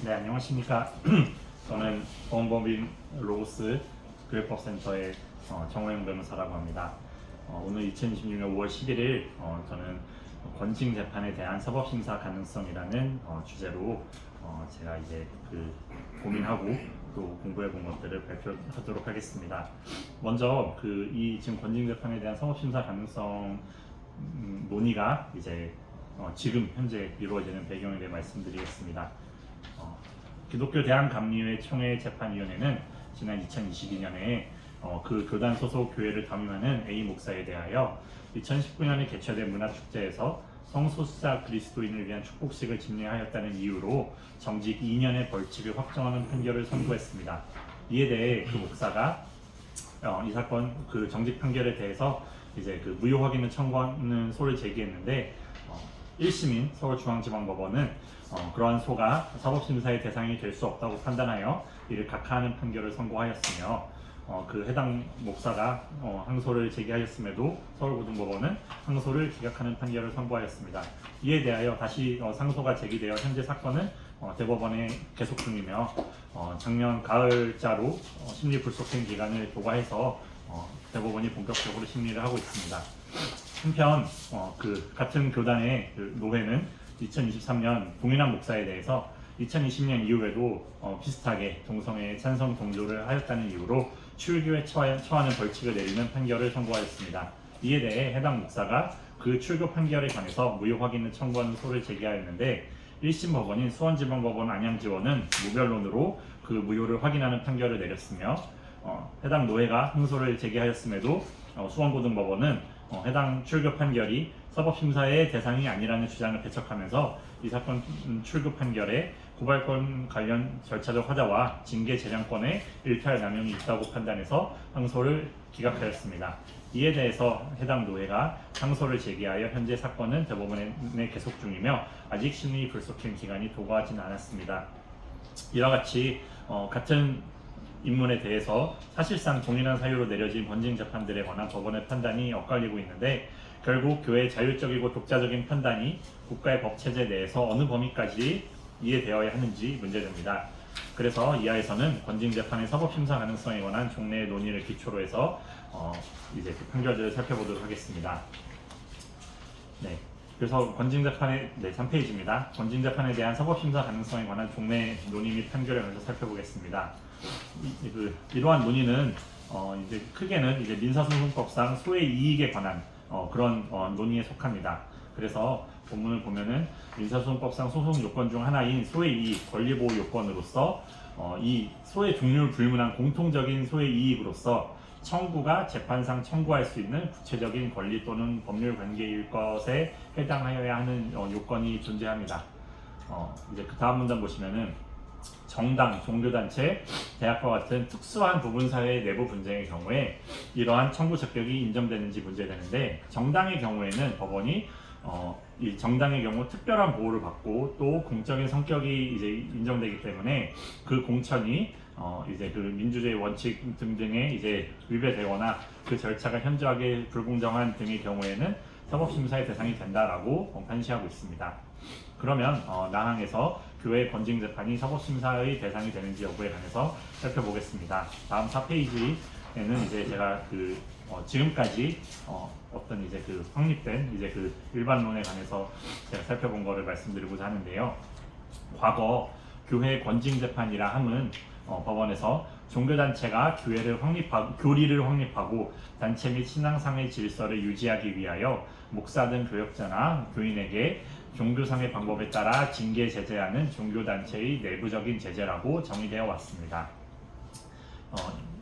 네, 안녕하십니까. 저는 보험법인 로고스 교육법센터의 정호영 변호사라고 합니다. 오늘 2026년 5월 11일 저는 권징 재판에 대한 사법심사 가능성이라는 주제로 제가 이제 고민하고 또 공부해 본 것들을 발표하도록 하겠습니다. 먼저 이 지금 권징 재판에 대한 사법심사 가능성 논의가 이제 지금 현재 이루어지는 배경에 대해 말씀드리겠습니다. 기독교 대한감리회 총회재판위원회는 지난 2022년에 그 교단 소속 교회를 담임하는 A 목사에 대하여 2019년에 개최된 문화축제에서 성소수자 그리스도인을 위한 축복식을 집례하였다는 이유로 정직 2년의 벌칙을 확정하는 판결을 선고했습니다. 이에 대해 그 목사가 이 사건 그 정직 판결에 대해서 이제 무효 확인을 청구하는 소를 제기했는데 1심인 서울중앙지방법원은 그러한 소가 사법심사의 대상이 될 수 없다고 판단하여 이를 각하하는 판결을 선고하였으며 그 해당 목사가 항소를 제기하였음에도 서울고등법원은 항소를 기각하는 판결을 선고하였습니다. 이에 대하여 다시 상소가 제기되어 현재 사건은 대법원에 계속 중이며 작년 가을자로 심리 불속행 기간을 도과해서 대법원이 본격적으로 심리를 하고 있습니다. 한편 같은 교단의 노회는 2023년 동일한 목사에 대해서 2020년 이후에도 비슷하게 동성애 찬성 동조를 하였다는 이유로 출교에 처하는 벌칙을 내리는 판결을 선고하였습니다. 이에 대해 해당 목사가 그 출교 판결에 관해서 무효 확인을 청구하는 소를 제기하였는데 1심 법원인 수원지방법원 안양지원은 무변론으로 그 무효를 확인하는 판결을 내렸으며 해당 노회가 항소를 제기하였음에도 수원고등법원은 해당 출교 판결이 사법심사의 대상이 아니라는 주장을 배척하면서 이 사건 출교 판결에 고발권 관련 절차적 하자와 징계 재량권에 일탈 남용이 있다고 판단해서 항소를 기각하였습니다. 이에 대해서 해당 노회가 항소를 제기하여 현재 사건은 대법원에 계속 중이며 아직 심리 불속행 기간이 도과하지는 않았습니다. 이와 같이 같은 인문에 대해서 사실상 동일한 사유로 내려진 권징 재판들에 관한 법원의 판단이 엇갈리고 있는데 결국 교회의 자율적이고 독자적인 판단이 국가의 법체제 내에서 어느 범위까지 이해되어야 하는지 문제됩니다. 그래서 이하에서는 권징 재판의 사법심사 가능성에 관한 종래의 논의를 기초로 해서 이제 그 판결들을 살펴보도록 하겠습니다. 네. 그래서 권징재판의 3페이지입니다. 권징재판에 대한 사법심사 가능성에 관한 종래 논의 및 판결에 관해서 살펴보겠습니다. 이러한 논의는 이제 크게는 이제 민사소송법상 소의 이익에 관한 그런 논의에 속합니다. 그래서 본문을 보면은 민사소송법상 소송 요건 중 하나인 소의 이익, 권리보호 요건으로서 이 소의 종류를 불문한 공통적인 소의 이익으로서 청구가 재판상 청구할 수 있는 구체적인 권리 또는 법률 관계일 것에 해당하여야 하는 요건이 존재합니다. 이제 그 다음 문단 보시면은 정당, 종교단체, 대학과 같은 특수한 부분사회의 내부 분쟁의 경우에 이러한 청구 적격이 인정되는지 문제되는데 정당의 경우에는 법원이 이 정당의 경우 특별한 보호를 받고 또 공적인 성격이 이제 인정되기 때문에 그 공천이 이제 그 민주주의 원칙 등등에 이제 위배되거나 그 절차가 현저하게 불공정한 등의 경우에는 사법심사의 대상이 된다라고 판시하고 있습니다. 그러면 나항에서 교회 권징 재판이 사법심사의 대상이 되는지 여부에 관해서 살펴보겠습니다. 다음 4페이지에는 이제 제가 지금까지 어떤 이제 확립된 이제 일반론에 관해서 제가 살펴본 거를 말씀드리고자 하는데요. 과거 교회 권징 재판이라 함은 법원에서 종교단체가 교리를 확립하고 단체 및 신앙상의 질서를 유지하기 위하여 목사 등 교역자나 교인에게 종교상의 방법에 따라 징계 제재하는 종교단체의 내부적인 제재라고 정의되어 왔습니다.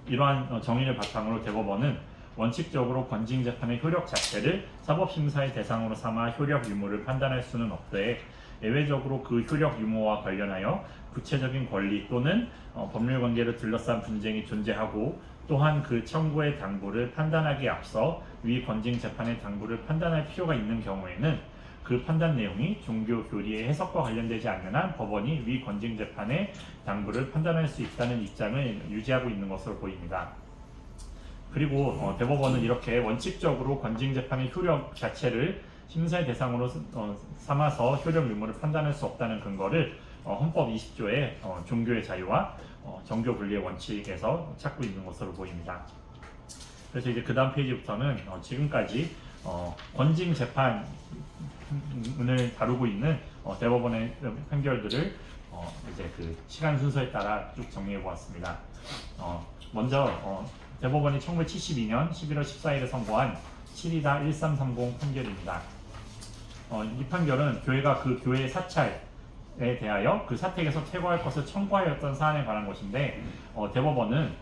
이러한 정의를 바탕으로 대법원은 원칙적으로 권징 재판의 효력 자체를 사법심사의 대상으로 삼아 효력 유무를 판단할 수는 없되 예외적으로 그 효력 유무와 관련하여 구체적인 권리 또는 법률 관계를 둘러싼 분쟁이 존재하고 또한 그 청구의 당부를 판단하기에 앞서 위 권징 재판의 당부를 판단할 필요가 있는 경우에는 그 판단 내용이 종교 교리의 해석과 관련되지 않는 한 법원이 위 권징 재판의 당부를 판단할 수 있다는 입장을 유지하고 있는 것으로 보입니다. 그리고 대법원은 이렇게 원칙적으로 권징 재판의 효력 자체를 심사의 대상으로 삼아서 효력 유무를 판단할 수 없다는 근거를 헌법 20조의 종교의 자유와 정교 분리의 원칙에서 찾고 있는 것으로 보입니다. 그래서 이제 그 다음 페이지부터는 지금까지 권징 재판을 다루고 있는 대법원의 판결들을 이제 그 시간 순서에 따라 쭉 정리해 보았습니다. 먼저 대법원이 1972년 11월 14일에 선고한 7-1330 판결입니다. 이 판결은 교회가 그 교회의 사찰에 대하여 그 사택에서 퇴거할 것을 청구하였던 사안에 관한 것인데 대법원은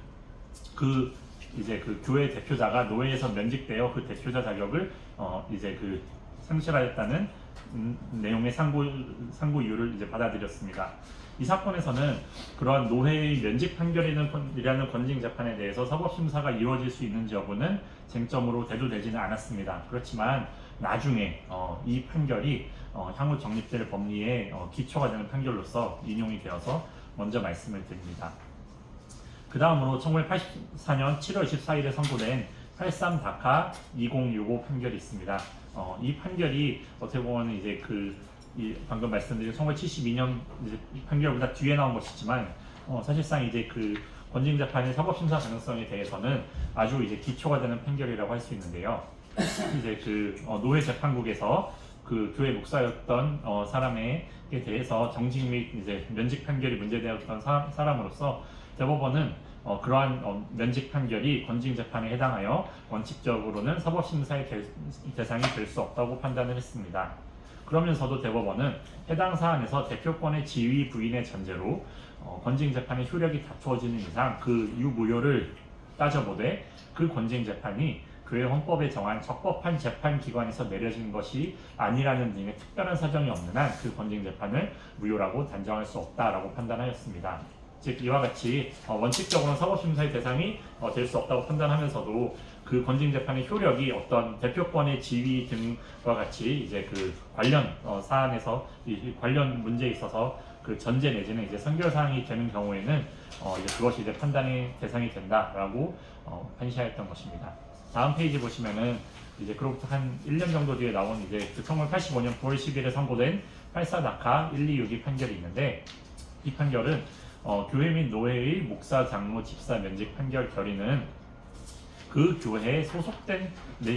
이제 그 교회 대표자가 노예에서 면직되어 그 대표자 자격을 이제 그 상실하였다는 내용의 상고 이유를 이제 받아들였습니다. 이 사건에서는 그러한 노회의 면직 판결이라는 권징 재판에 대해서 사법심사가 이루어질 수 있는지 여부는 쟁점으로 대두되지는 않았습니다. 그렇지만 나중에 이 판결이 향후 정립될 법리의 기초가 되는 판결로서 인용이 되어서 먼저 말씀을 드립니다. 그 다음으로 1984년 7월 24일에 선고된 83-다카 2065 판결이 있습니다. 이 판결이 어떻게 보면 이제 방금 말씀드린 1972년 판결보다 뒤에 나온 것이지만 사실상 이제 그 권징 재판의 사법심사 가능성에 대해서는 아주 이제 기초가 되는 판결이라고 할 수 있는데요. 이제 그 노회 재판국에서 그 교회 목사였던 사람에 대해서 정직 및 이제 면직 판결이 문제되었던 사람으로서 대법원은 그러한 면직 판결이 권징 재판에 해당하여 원칙적으로는 사법심사의 대상이 될 수 없다고 판단을 했습니다. 그러면서도 대법원은 해당 사안에서 대표권의 지위 부인의 전제로 권징 재판의 효력이 다투어지는 이상 그 유무효를 따져보되 그 권징 재판이 교회 헌법에 정한 적법한 재판 기관에서 내려진 것이 아니라는 등의 특별한 사정이 없는 한 그 권징 재판을 무효라고 단정할 수 없다라고 판단하였습니다. 즉 이와 같이 원칙적으로는 사법심사의 대상이 될 수 없다고 판단하면서도 그 권징 재판의 효력이 어떤 대표권의 지위 등과 같이 이제 그 관련 사안에서 관련 문제에 있어서 그 전제 내지는 이제 선결 사항이 되는 경우에는 이제 그것이 이제 판단의 대상이 된다라고 판시하였던 것입니다. 다음 페이지 보시면은 이제 그로부터 한 1년 정도 뒤에 나온 이제 그 1985년 9월 10일에 선고된 84-다카 1262 판결이 있는데 이 판결은 교회 및 노회의 목사, 장로, 집사 면직 판결 결의는 그 교회에 소속된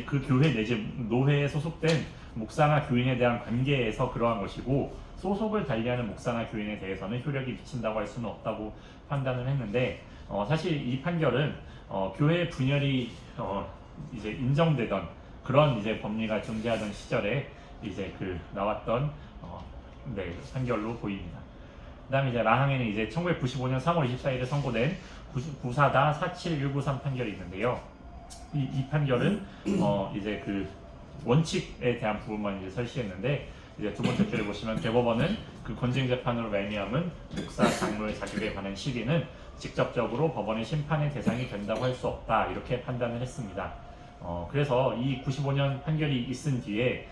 그 교회 내지 노회에 소속된 목사나 교인에 대한 관계에서 그러한 것이고 소속을 달리하는 목사나 교인에 대해서는 효력이 미친다고 할 수는 없다고 판단을 했는데 사실 이 판결은 교회 분열이 이제 인정되던 그런 이제 법리가 존재하던 시절에 이제 나왔던 판결로 보입니다. 그다음에 이제 라항에는 이제 1995년 3월 24일에 선고된 94-47193 판결이 있는데요. 이 판결은 이제 그 원칙에 대한 부분만 이제 설시했는데 이제 두 번째 줄을 보시면 대법원은 그 권징 재판으로 말미암은 목사, 장로의 자격에 관한 시비는 직접적으로 법원의 심판의 대상이 된다고 할 수 없다 이렇게 판단을 했습니다. 그래서 이 95년 판결이 있은 뒤에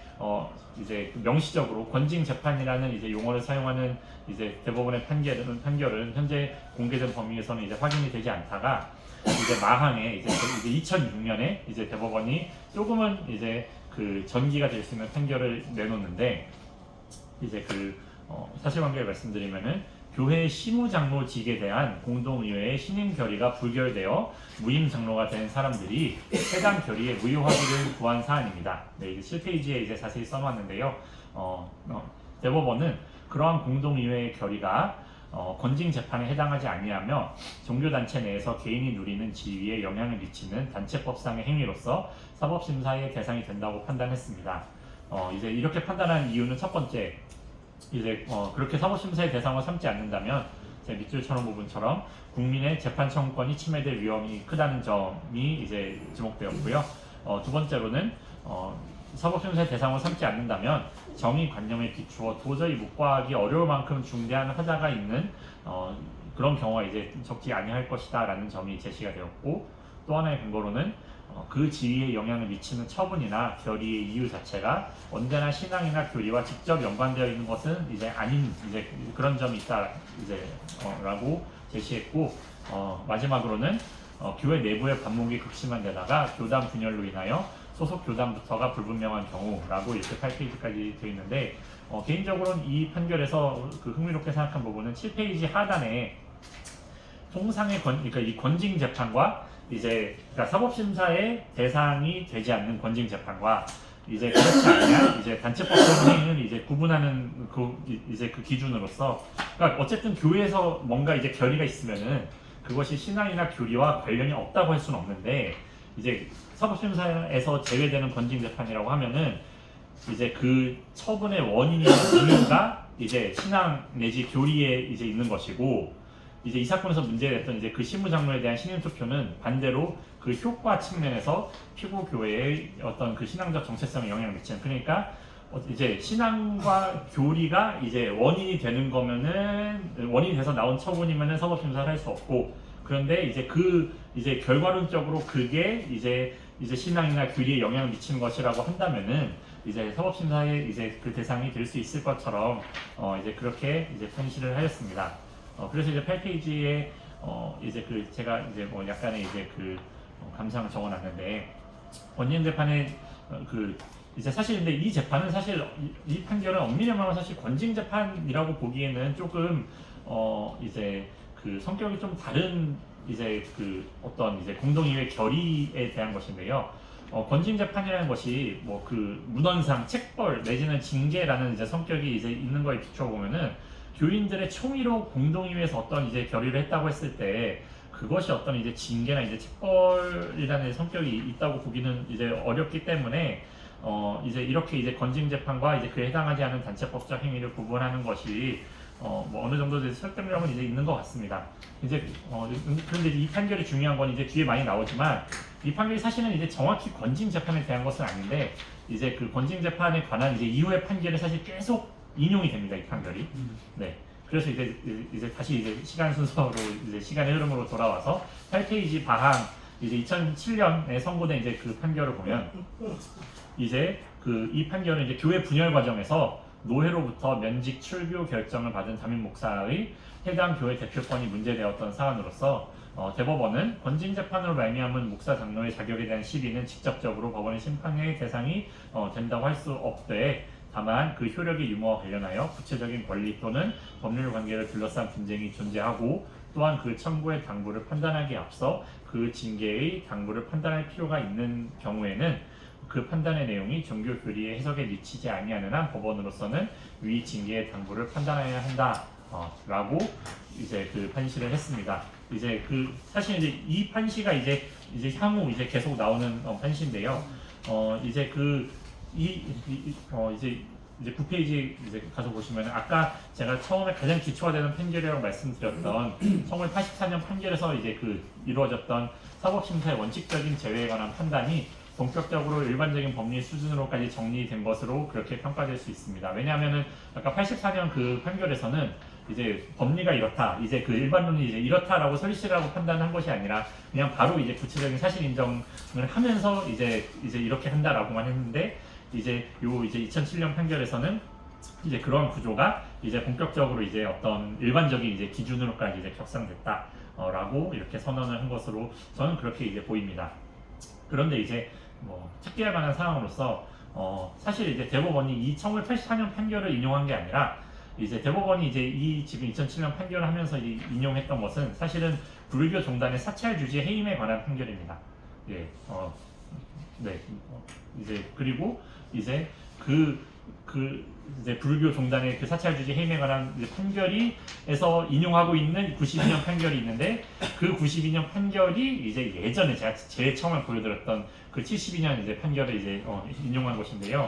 이제 명시적으로 권징 재판이라는 이제 용어를 사용하는 이제 대법원의 판결은 현재 공개된 범위에서는 이제 확인이 되지 않다가 이제 마항에 이제 2006년에 이제 대법원이 조금은 이제 그 전기가 될 수 있는 판결을 내놓는데 이제 사실관계를 말씀드리면은 교회 시무장로직에 대한 공동의회의 신임 결의가 불결되어 무임 장로가 된 사람들이 해당 결의의 무효화기를 구한 사안입니다. 네, 이제 7페이지에 이제 자세히 써놨는데요. 대법원은 그러한 공동의회의 결의가 권징 재판에 해당하지 아니하며 종교단체 내에서 개인이 누리는 지위에 영향을 미치는 단체법상의 행위로서 사법심사의 대상이 된다고 판단했습니다. 이제 이렇게 판단한 이유는 첫 번째, 이제 그렇게 사법심사의 대상을 삼지 않는다면 제 밑줄 쳐놓은 부분처럼 국민의 재판 청구권이 침해될 위험이 크다는 점이 이제 지목되었고요. 두 번째로는 사법심사의 대상을 삼지 않는다면 정의관념에 비추어 도저히 묵과하기 어려울 만큼 중대한 하자가 있는 그런 경우가 이제 적지 아니할 것이다라는 점이 제시가 되었고, 또 하나의 근거로는 그 지위에 영향을 미치는 처분이나 결의의 이유 자체가 언제나 신앙이나 교리와 직접 연관되어 있는 것은 이제 아닌 이제 그런 점이 있다 라고 제시했고, 마지막으로는 교회 내부의 반목이 극심한 데다가 교단 분열로 인하여 소속 교단부터가 불분명한 경우라고 이렇게 8페이지까지 되어 있는데 개인적으로는 이 판결에서 그 흥미롭게 생각한 부분은 7페이지 하단에 통상의 그러니까 이 권징 재판과 이제 그러니까 사법심사의 대상이 되지 않는 권징 재판과 이제 그렇지 않냐 이제 단체법적 행위는 이제 구분하는 이제 그 기준으로서 그러니까 어쨌든 교회에서 뭔가 이제 결의가 있으면은 그것이 신앙이나 교리와 관련이 없다고 할 수는 없는데 이제 사법심사에서 제외되는 권징 재판이라고 하면은 이제 그 처분의 원인이나 이유가 이제 신앙 내지 교리에 이제 있는 것이고 이제 이 사건에서 문제됐던 이제 그 신무장로에 대한 신임 투표는 반대로 그 효과 측면에서 피고 교회의 어떤 그 신앙적 정체성에 영향을 미치는 그러니까 이제 신앙과 교리가 이제 원인이 되는 거면은 원인이 돼서 나온 처분이면은 사법심사를 할 수 없고 그런데 이제 그 이제 결과론적으로 그게 이제 신앙이나 교리에 영향을 미치는 것이라고 한다면은 이제 사법심사의 이제 그 대상이 될 수 있을 것처럼 이제 그렇게 이제 판시를 하였습니다. 그래서 이제 8페이지에 이제 그 제가 이제 뭐 약간의 이제 그 감상을 적어놨는데 원년 재판에 그 이제 사실 근데 이 재판은 사실 이 판결은 엄밀히 말하면 사실 권징 재판이라고 보기에는 조금 이제 그 성격이 좀 다른 이제 그 어떤 이제 공동의회 결의에 대한 것인데요. 권징 재판이라는 것이 뭐 그 문헌상 책벌 내지는 징계라는 이제 성격이 이제 있는 거에 비추어 보면은 교인들의 총의로 공동의회에서 어떤 이제 결의를 했다고 했을 때 그것이 어떤 이제 징계나 이제 책벌이라는 성격이 있다고 보기는 이제 어렵기 때문에 이제 이렇게 이제 권징 재판과 이제 그에 해당하지 않은 단체법적 행위를 구분하는 것이 뭐 어느 정도 설득력은 이제 있는 것 같습니다. 이제 그런데 이 판결이 중요한 건 이제 뒤에 많이 나오지만 이 판결이 사실은 이제 정확히 권징 재판에 대한 것은 아닌데 이제 그 권징 재판에 관한 이제 이후의 판결이 사실 계속 인용이 됩니다. 이 판결이. 네. 그래서 이제 다시 이제 시간 순서로 이제 시간의 흐름으로 돌아와서 8페이지 바항 이제 2007년에 선고된 이제 그 판결을 보면 이제 그 이 판결은 이제 교회 분열 과정에서 노회로부터 면직 출교 결정을 받은 담임 목사의 해당 교회 대표권이 문제되었던 사안으로서 대법원은 권징 재판으로 말미암은 목사 장로의 자격에 대한 시비는 직접적으로 법원의 심판의 대상이 된다고 할 수 없되 다만 그 효력의 유무와 관련하여 구체적인 권리 또는 법률 관계를 둘러싼 분쟁이 존재하고 또한 그 청구의 당부를 판단하기에 앞서 그 징계의 당부를 판단할 필요가 있는 경우에는 그 판단의 내용이 종교 교리의 해석에 미치지 아니하는 한 법원으로서는 위 징계의 당부를 판단해야 한다. 라고 이제 그 판시를 했습니다. 이제 그 사실 이제 이 판시가 이제 향후 이제 계속 나오는 판시인데요. 이제 이제 9페이지 이제 가서 보시면 아까 제가 처음에 가장 기초가 되는 판결이라고 말씀드렸던 1984년 판결에서 이제 그 이루어졌던 사법심사의 원칙적인 제외에 관한 판단이 본격적으로 일반적인 법리 수준으로까지 정리된 것으로 그렇게 평가될 수 있습니다. 왜냐하면은 아까 84년 그 판결에서는 이제 법리가 이렇다, 이제 그 일반론이 이제 이렇다라고 설실하고 판단한 것이 아니라 그냥 바로 이제 구체적인 사실 인정을 하면서 이제 이렇게 한다라고만 했는데 이제 2007년 판결에서는 이제 그런 구조가 이제 본격적으로 이제 어떤 일반적인 이제 기준으로까지 이제 격상됐다라고 이렇게 선언을 한 것으로 저는 그렇게 이제 보입니다. 그런데 이제 뭐 특기할 만한 상황으로서 사실 이제 대법원이 이 1984년 판결을 인용한 게 아니라 이제 대법원이 이제 이 지금 2007년 판결을 하면서 인용했던 것은 사실은 불교 종단의 사찰 주지 해임에 관한 판결입니다. 예, 네, 이제 그리고 이제 이제 불교 종단의 그 사찰 주지 해임에 관한 이제 판결이에서 인용하고 있는 92년 판결이 있는데 그 92년 판결이 이제 예전에 제가 제일 처음에 보여드렸던 그 72년 이제 판결을 이제 인용한 것인데요.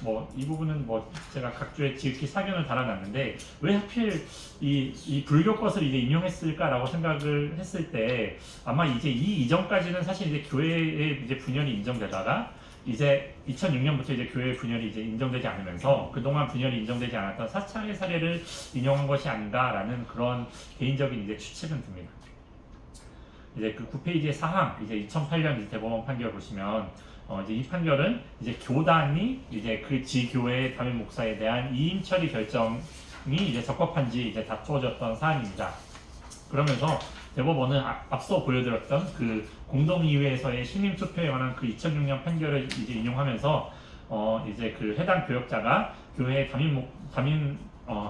뭐 이 부분은 뭐 제가 각주에 지극히 사견을 달아놨는데 왜 하필 이 불교 것을 이제 인용했을까라고 생각을 했을 때 아마 이제 이 이전까지는 사실 이제 교회의 이제 분열이 인정되다가 이제 2006년부터 이제 교회 분열이 이제 인정되지 않으면서 그동안 분열이 인정되지 않았던 사찰의 사례를 인용한 것이 아닌가라는 그런 개인적인 이제 추측은 듭니다. 이제 그 9페이지의 사항, 이제 2008년 대법원 판결 보시면 이제 이 판결은 이제 교단이 이제 그 지교회의 담임 목사에 대한 이임 처리 결정이 이제 적법한지 이제 다투어졌던 사안입니다. 그러면서 대법원은 앞서 보여드렸던 그 공동의회에서의 신임 투표에 관한 그 2006년 판결을 이제 인용하면서 이제 그 해당 교역자가 교회의 담임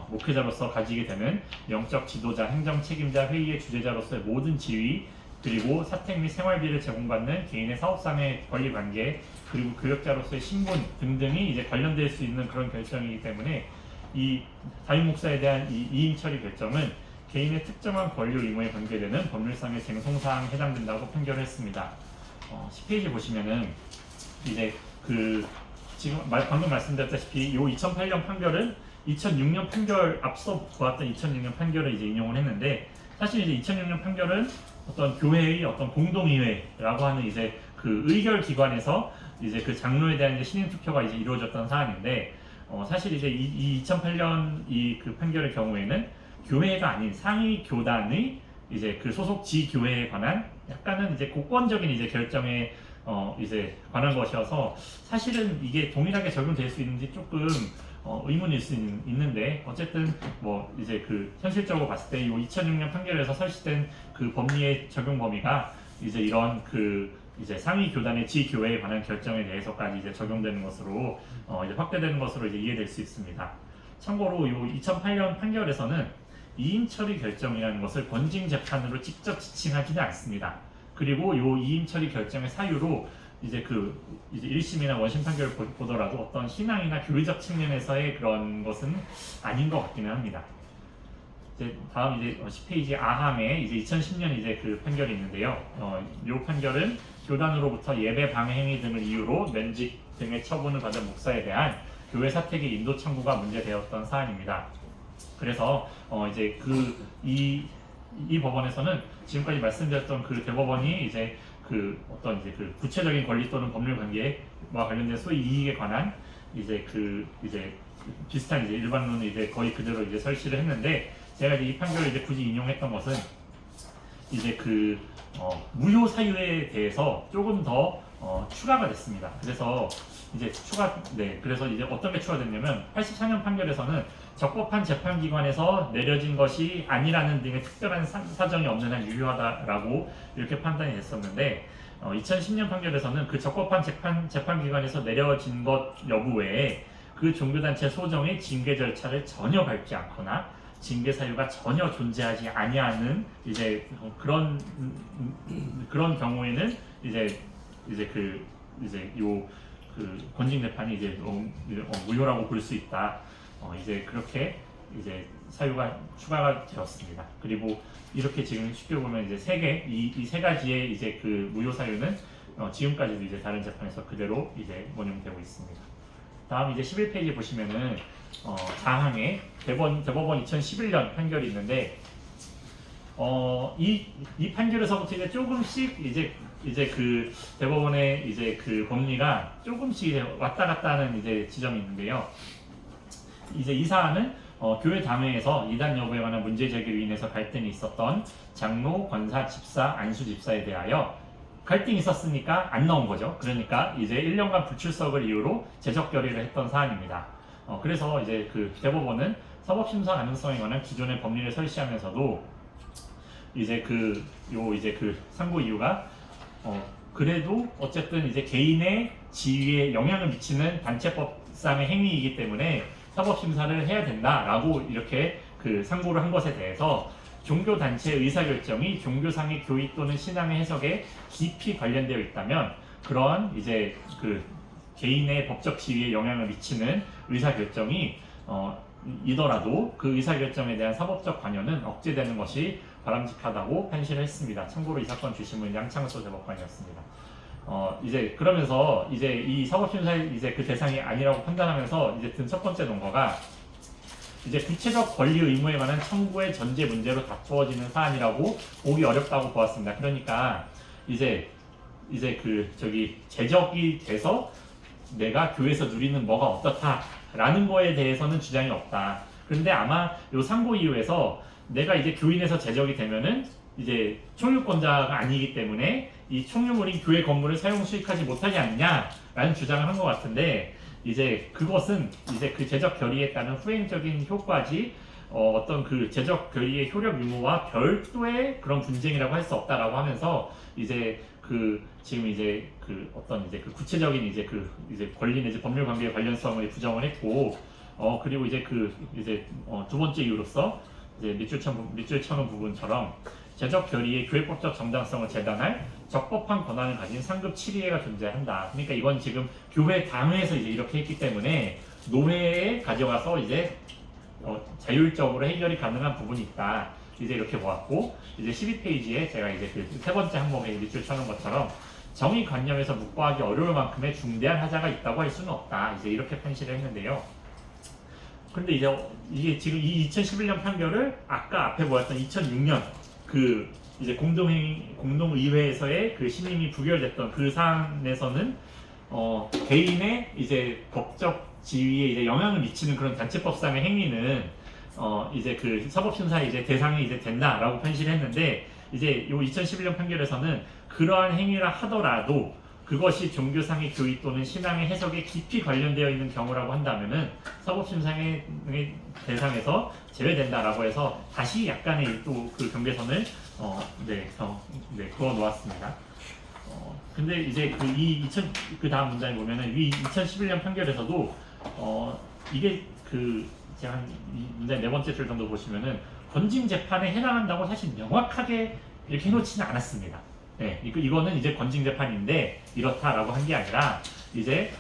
목회자로서 가지게 되는 영적 지도자, 행정 책임자, 회의의 주재자로서의 모든 지위, 그리고 사택 및 생활비를 제공받는 개인의 사업상의 권리관계, 그리고 교역자로서의 신분 등등이 이제 관련될 수 있는 그런 결정이기 때문에 이 담임 목사에 대한 이 이임 처리 결정은 개인의 특정한 권리 의무에 관계되는 법률상의 쟁송사항에 해당된다고 판결했습니다. 10페이지 보시면은 이제 그 지금 방금 말씀드렸다시피 이 2008년 판결은 2006년 판결 앞서 보았던 2006년 판결을 이제 인용을 했는데, 사실 이제 2006년 판결은 어떤 교회의 어떤 공동의회라고 하는 이제 그 의결 기관에서 이제 그 장로에 대한 이제 신임 투표가 이제 이루어졌던 사안인데, 사실 이제 이 2008년 이 그 판결의 경우에는 교회가 아닌 상위 교단의 이제 그 소속 지교회에 관한 약간은 이제 고권적인 이제 결정에 이제 관한 것이어서 사실은 이게 동일하게 적용될 수 있는지 조금 의문일 수 있는데, 어쨌든 뭐 이제 그 현실적으로 봤을 때 이 2006년 판결에서 설치된 그 법리의 적용 범위가 이제 이런 그 이제 상위 교단의 지교회에 관한 결정에 대해서까지 이제 적용되는 것으로 이제 확대되는 것으로 이제 이해될 수 있습니다. 참고로 이 2008년 판결에서는 이임 처리 결정이라는 것을 권징 재판으로 직접 지칭하지는 않습니다. 그리고 이 이임 처리 결정의 사유로 이제 이제 1심이나 원심 판결을 보더라도 어떤 신앙이나 교리적 측면에서의 그런 것은 아닌 것 같기는 합니다. 이제 다음 이제 10페이지 아함에 이제 2010년 이제 그 판결이 있는데요. 이 판결은 교단으로부터 예배 방해 행위 등을 이유로 면직 등의 처분을 받은 목사에 대한 교회 사택의 인도 청구가 문제되었던 사안입니다. 그래서 이제 이 법원에서는 지금까지 말씀드렸던 그 대법원이 이제 그 어떤 이제 그 구체적인 권리 또는 법률 관계와 관련된 소위 이익에 관한 이제 이제 비슷한 이제 일반론을 이제 거의 그대로 이제 설치를 했는데, 제가 이제 이 판결을 이제 굳이 인용했던 것은 이제 무효 사유에 대해서 조금 더 추가가 됐습니다. 그래서 이제 그래서 이제 어떤 게 추가됐냐면 84년 판결에서는 적법한 재판기관에서 내려진 것이 아니라는 등의 특별한 사정이 없는 한 유효하다라고 이렇게 판단이 됐었는데, 2010년 판결에서는 그 적법한 재판기관에서 내려진 것 여부 외에 그 종교단체 소정의 징계 절차를 전혀 밟지 않거나 징계 사유가 전혀 존재하지 아니하는 이제 그런 경우에는 이제 권징 재판이 이제 무효라고 볼 수 있다. 이제 그렇게 이제 사유가 추가가 되었습니다. 그리고 이렇게 지금 쉽게 보면 이제 이 세 가지의 이제 그 무효 사유는 지금까지도 이제 다른 재판에서 그대로 이제 원용되고 있습니다. 다음 이제 11페이지 보시면은 자항에 대법원 2011년 판결이 있는데, 이 판결에서부터 이제 조금씩 이제 그 대법원의 이제 그 법리가 조금씩 이제 왔다 갔다 하는 이제 지점이 있는데요. 이제 이 사안은 교회 당회에서 이단 여부에 관한 문제 제기로 인해서 갈등이 있었던 장로, 권사, 집사, 안수 집사에 대하여 갈등이 있었으니까 안 나온 거죠. 그러니까 이제 1년간 불출석을 이유로 제적 결의를 했던 사안입니다. 그래서 이제 그 대법원은 사법심사 가능성에 관한 기존의 법리를 설치하면서도 이제 그 상고 이유가 그래도 어쨌든 이제 개인의 지위에 영향을 미치는 단체법상의 행위이기 때문에 사법심사를 해야 된다라고 이렇게 그 상고를 한 것에 대해서 종교단체 의사결정이 종교상의 교의 또는 신앙의 해석에 깊이 관련되어 있다면 그러한 이제 그 개인의 법적 지위에 영향을 미치는 의사결정이 이더라도 그 의사결정에 대한 사법적 관여는 억제되는 것이 바람직하다고 판시를 했습니다. 참고로 이 사건 주심은 양창소 대법관이었습니다. 이제 그러면서 이제 이 사법심사의 이제 그 대상이 아니라고 판단하면서 이제 든 첫 번째 논거가 이제 구체적 권리 의무에 관한 청구의 전제 문제로 다투어지는 사안이라고 보기 어렵다고 보았습니다. 그러니까 이제 제적이 돼서 내가 교회에서 누리는 뭐가 어떻다라는 거에 대해서는 주장이 없다. 그런데 아마 요 상고 이유에서 내가 이제 교인에서 제적이 되면은 이제 총유권자가 아니기 때문에 이 총유물인 교회 건물을 사용 수익하지 못하지 않냐라는 주장을 한 것 같은데, 이제 그것은 이제 그 제적 결의에 따른 후행적인 효과지 어떤 그 제적 결의의 효력 유무와 별도의 그런 분쟁이라고 할 수 없다라고 하면서 이제 지금 이제 어떤 이제 구체적인 이제 권리 내지 법률 관계의 관련성을 부정을 했고, 그리고 이제 두 번째 이유로서 이제 밑줄 쳐놓은 부분처럼 제적 결의의 교회법적 정당성을 재단할 적법한 권한을 가진 상급 7위회가 존재한다. 그러니까 이건 지금 교회 당회에서 이제 이렇게 했기 때문에 노회에 가져가서 이제 자율적으로 해결이 가능한 부분이 있다. 이제 이렇게 보았고, 이제 12페이지에 제가 이제 그 세 번째 항목에 밑줄 쳐놓은 것처럼 정의관념에서 묵과하기 어려울 만큼의 중대한 하자가 있다고 할 수는 없다. 이제 이렇게 판시를 했는데요. 근데 이제 이게 지금 이 2011년 판결을 아까 앞에 보았던 2006년 그 이제 공동의회에서의 그 신임이 부결됐던 그 사안에서는 개인의 이제 법적 지위에 이제 영향을 미치는 그런 단체법상의 행위는 이제 그 사법심사의 이제 대상이 이제 된다라고 판시를 했는데, 이제 요 2011년 판결에서는 그러한 행위라 하더라도 그것이 종교상의 교의 또는 신앙의 해석에 깊이 관련되어 있는 경우라고 한다면은 사법심사의 대상에서 제외된다라고 해서 다시 약간의 또 그 경계선을 그어 놓았습니다. 근데 이제 그 다음 문장에 보면은 이 2011년 판결에서도 이게 제가 한 문장 네 번째 줄 정도 보시면은 건진 재판에 해당한다고 사실 명확하게 이렇게 해놓지는 않았습니다. 네, 이거는 이제 건진 재판인데 이렇다라고 한 게 아니라 이제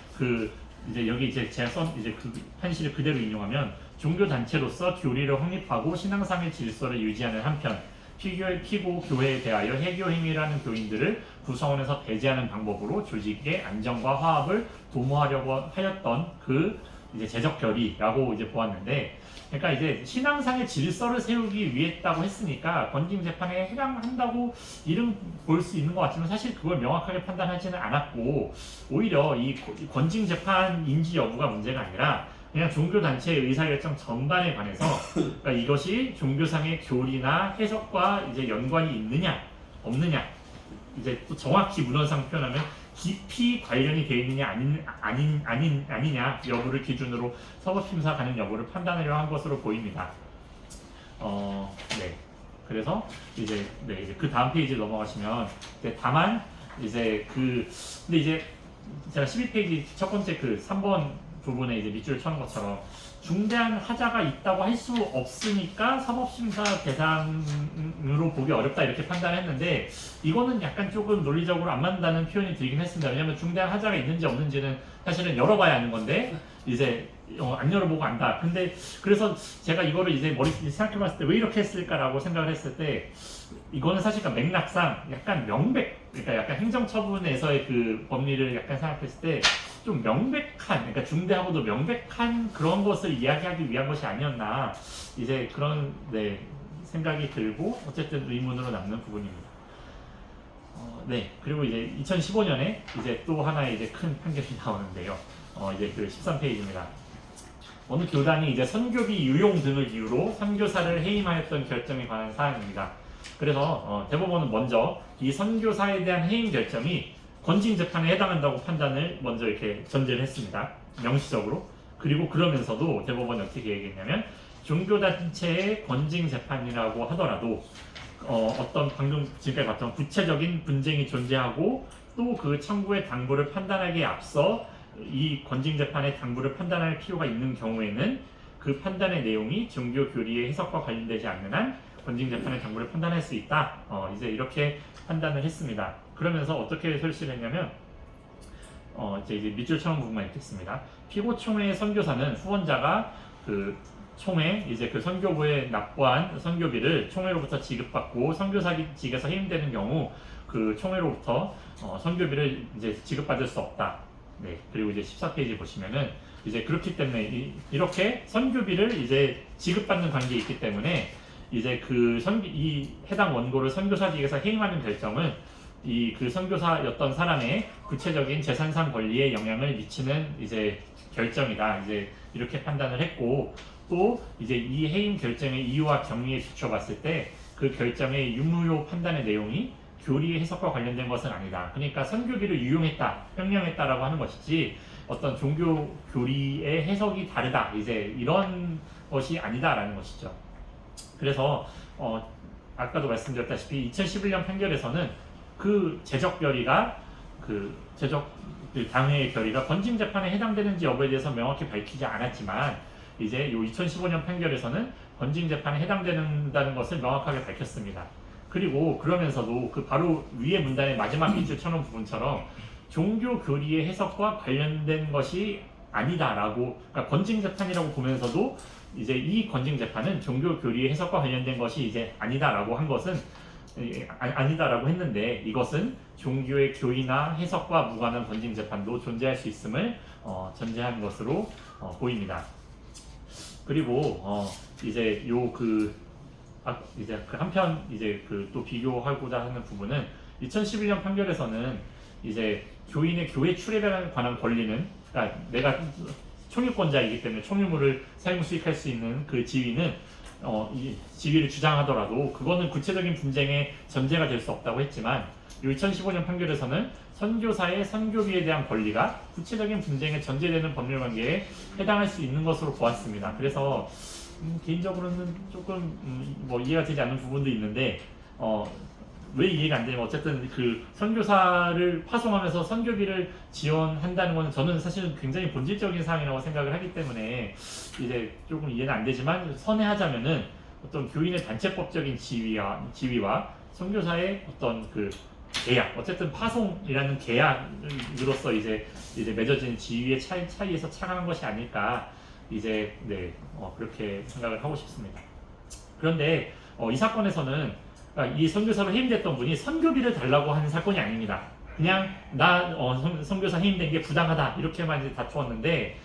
여기 이제 제가 이제 그 판시를 그대로 인용하면 종교 단체로서 교리를 확립하고 신앙상의 질서를 유지하는 한편 피고 교회에 대하여 해교 행위라는 교인들을 구성원에서 배제하는 방법으로 조직의 안정과 화합을 도모하려고 하였던 이제 제적 결의라고 이제 보았는데, 그러니까 이제 신앙상의 질서를 세우기 위했다고 했으니까 건진 재판에 해당한다고 이름 볼 수 있는 것 같지만 사실 그걸 명확하게 판단하지는 않았고, 오히려 이 건진 재판 인지 여부가 문제가 아니라 그냥 종교단체의 의사결정 전반에 관해서 그러니까 이것이 종교상의 교리나 해석과 이제 연관이 있느냐 없느냐, 이제 또 정확히 문헌상 표현하면 깊이 관련이 되어 있느냐 아니냐 여부를 기준으로 사법심사 가능 여부를 판단하려 한 것으로 보입니다. 네. 그래서 이제 그 다음 페이지 넘어가시면 다만 근데 이제 제가 12페이지 첫 번째 3번 부분에 이제 밑줄 쳐는 것처럼 중대한 하자가 있다고 할 수 없으니까 사법심사 대상으로 보기 어렵다 이렇게 판단했는데, 이거는 약간 조금 논리적으로 안 맞는다는 표현이 들긴 했습니다. 왜냐하면 중대한 하자가 있는지 없는지는 사실은 열어봐야 아는 건데 이제 안 열어보고 안다. 근데 그래서 제가 이거를 이제 생각해봤을 때 왜 이렇게 했을까라고 생각을 했을 때, 이거는 사실 맥락상 약간 그러니까 약간 행정처분에서의 그 법리를 약간 생각했을 때 좀 명백한, 그러니까 중대하고도 명백한 그런 것을 이야기하기 위한 것이 아니었나, 이제 그런 생각이 들고 어쨌든 의문으로 남는 부분입니다. 그리고 이제 2015년에 이제 또 하나의 이제 큰 판결이 나오는데요. 이제 13페이지입니다. 어느 교단이 이제 선교비 유용 등을 이유로 선교사를 해임하였던 결정에 관한 사안입니다. 그래서 대법원은 먼저 이 선교사에 대한 해임 결정이 건진 재판에 해당한다고 판단을 먼저 이렇게 전제를 했습니다. 명시적으로. 그리고 그러면서도 대법원이 어떻게 얘기했냐면, 종교단체의 건진 재판이라고 하더라도 어떤 방금 지금까지 봤던 구체적인 분쟁이 존재하고 또 그 청구의 당부를 판단하기에 앞서 이 건진 재판의 당부를 판단할 필요가 있는 경우에는 그 판단의 내용이 종교 교리의 해석과 관련되지 않는 한 건진 재판의 당부를 판단할 수 있다. 이제 이렇게 판단을 했습니다. 그러면서 어떻게 설치를 했냐면, 이제 밑줄 쳐놓은 부분만 읽겠습니다. 피고 총회의 선교사는 후원자가 총회 이제 선교부에 납부한 선교비를 총회로부터 지급받고 선교사직에서 해임되는 경우 그 총회로부터 선교비를 이제 지급받을 수 없다. 네. 그리고 이제 14페이지 보시면은 이제 그렇기 때문에 이렇게 선교비를 이제 지급받는 관계에 있기 때문에 이제 이 해당 원고를 선교사직에서 해임하는 결정은 그 선교사였던 사람의 구체적인 재산상 권리에 영향을 미치는 이제 결정이다. 이제 이렇게 판단을 했고, 또 이제 이 해임 결정의 이유와 경위에 비춰봤을 때 그 결정의 유무효 판단의 내용이 교리의 해석과 관련된 것은 아니다. 그러니까 선교비를 유용했다, 횡령했다라고 하는 것이지 어떤 종교 교리의 해석이 다르다, 이제 이런 것이 아니다라는 것이죠. 그래서 아까도 말씀드렸다시피 2011년 판결에서는 그 제적 결의가 당회의 결의가 건진 재판에 해당되는지 여부에 대해서 명확히 밝히지 않았지만, 이제 요 2015년 판결에서는 권징 재판에 해당된다는 것을 명확하게 밝혔습니다. 그리고 그러면서도 그 바로 위에 문단의 마지막 밑줄 쳐놓은 부분처럼 종교 교리의 해석과 관련된 것이 아니다라고, 그러니까 권징 재판이라고 보면서도 이제 이 권징 재판은 종교 교리의 해석과 관련된 것이 이제 아니다라고 한 것은 아니다라고 했는데, 이것은 종교의 교리나 해석과 무관한 권징 재판도 존재할 수 있음을 전제한 것으로 보입니다. 그리고 이제 이제 그 한편 이제 그 또 비교하고자 하는 부분은 2011년 판결에서는 이제 교인의 교회 출입에 관한 권리는, 그러니까 내가 총유권자이기 때문에 총유물을 사용 수익할 수 있는 그 지위는 이 지위를 주장하더라도 그거는 구체적인 분쟁의 전제가 될 수 없다고 했지만, 2015년 판결에서는 선교사의 선교비에 대한 권리가 구체적인 분쟁에 전제되는 법률 관계에 해당할 수 있는 것으로 보았습니다. 그래서 개인적으로는 조금 뭐 이해가 되지 않는 부분도 있는데, 왜 이해가 안 되냐면, 어쨌든 그 선교사를 파송하면서 선교비를 지원한다는 것은 저는 사실은 굉장히 본질적인 사항이라고 생각을 하기 때문에 이제 조금 이해는 안 되지만, 선회하자면은 어떤 교인의 단체법적인 지위와 선교사의 어떤 그 계약, 어쨌든 파송이라는 계약으로서 이제 맺어진 지위의 차이에서 착안한 것이 아닐까, 이제 그렇게 생각을 하고 싶습니다. 그런데 이 사건에서는 이 선교사로 해임됐던 분이 선교비를 달라고 하는 사건이 아닙니다. 그냥 나 선교사 해임된 게 부당하다 이렇게만 이제 다투었는데,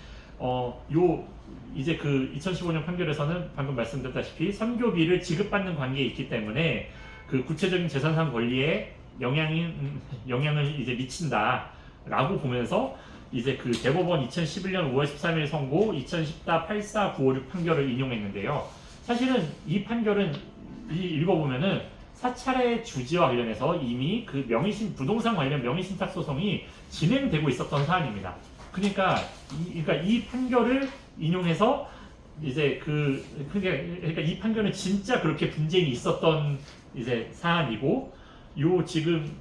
이제 그 2015년 판결에서는 방금 말씀드렸다시피 선교비를 지급받는 관계에 있기 때문에 그 구체적인 재산상 권리에 영향을 이제 미친다라고 보면서 이제 그 대법원 2011년 5월 13일 선고 2014-84-956 판결을 인용했는데요. 사실은 이 판결은 읽어보면은 사찰의 주지와 관련해서 이미 그 부동산 관련 명의신탁 소송이 진행되고 있었던 사안입니다. 그러니까 이 판결을 인용해서 이제 그러니까 이 판결은 진짜 그렇게 분쟁이 있었던 이제 사안이고, 지금